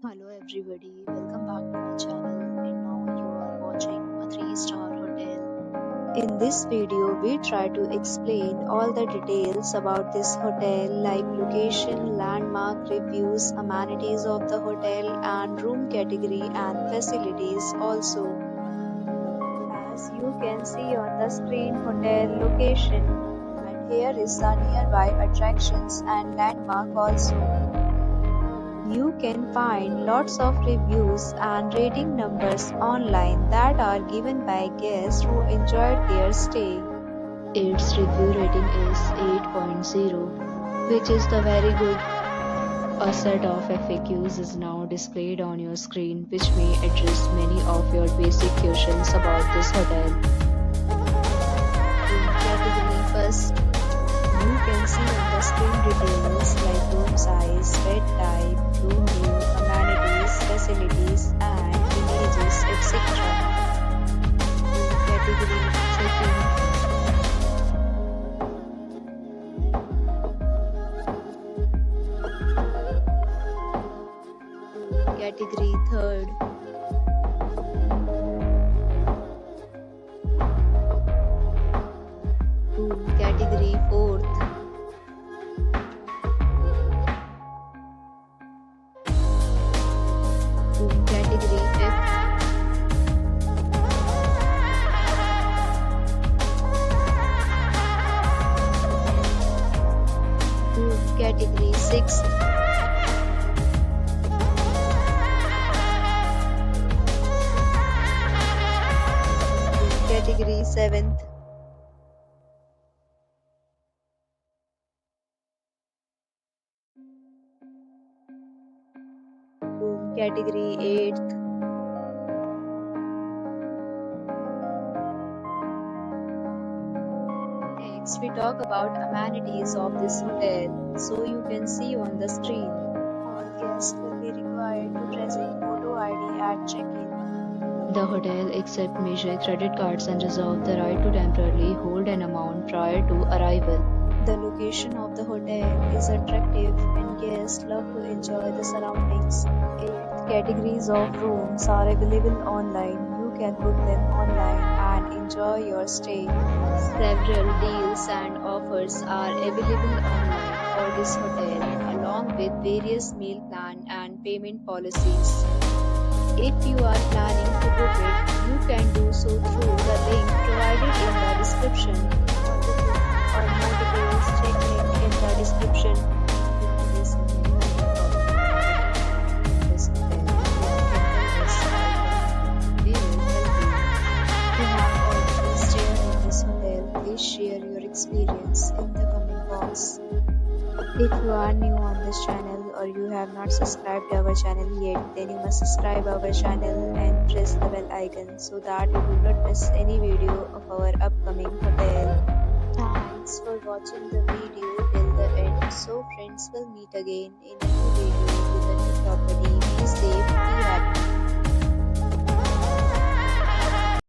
Hello everybody, welcome back to my channel and now you are watching a 3-star hotel. In this video, we try to explain all the details about this hotel like location, landmark, reviews, amenities of the hotel and room category and facilities also. As you can see on the screen, hotel location, and here is the nearby attractions and landmark also. You can find lots of reviews and rating numbers online that are given by guests who enjoyed their stay. Its review rating is 8.0, which is the very good. A set of FAQs is now displayed on your screen, which may address many of your basic questions about this hotel. In category first, you can see on the screen details like room size, bed type, room view, amenities, facilities, and images, etc. Category second. Category third. Category fourth. Category fifth. Category sixth. Category seventh. Category 8th. Next, we talk about amenities of this hotel. So you can see on the screen. All guests will be required to present photo ID at check-in. The hotel accepts major credit cards and reserves the right to temporarily hold an amount prior to arrival. The location of the hotel is attractive and guests love to enjoy the surroundings. 8 categories of rooms are available online. You can book them online and enjoy your stay. Several deals and offers are available online for this hotel along with various meal plan and payment policies. If you are planning to book it, you can do so through the link provided in the description. For more details, check link in the description. Please share your experience in the comment box. If you are new on this channel or you have not subscribed our channel yet, then you must subscribe our channel and press the bell icon so that you do not miss any video of our upcoming hotel. Thanks for watching the video till the end. So friends, will meet again in a new video with a new property. Be safe, be happy.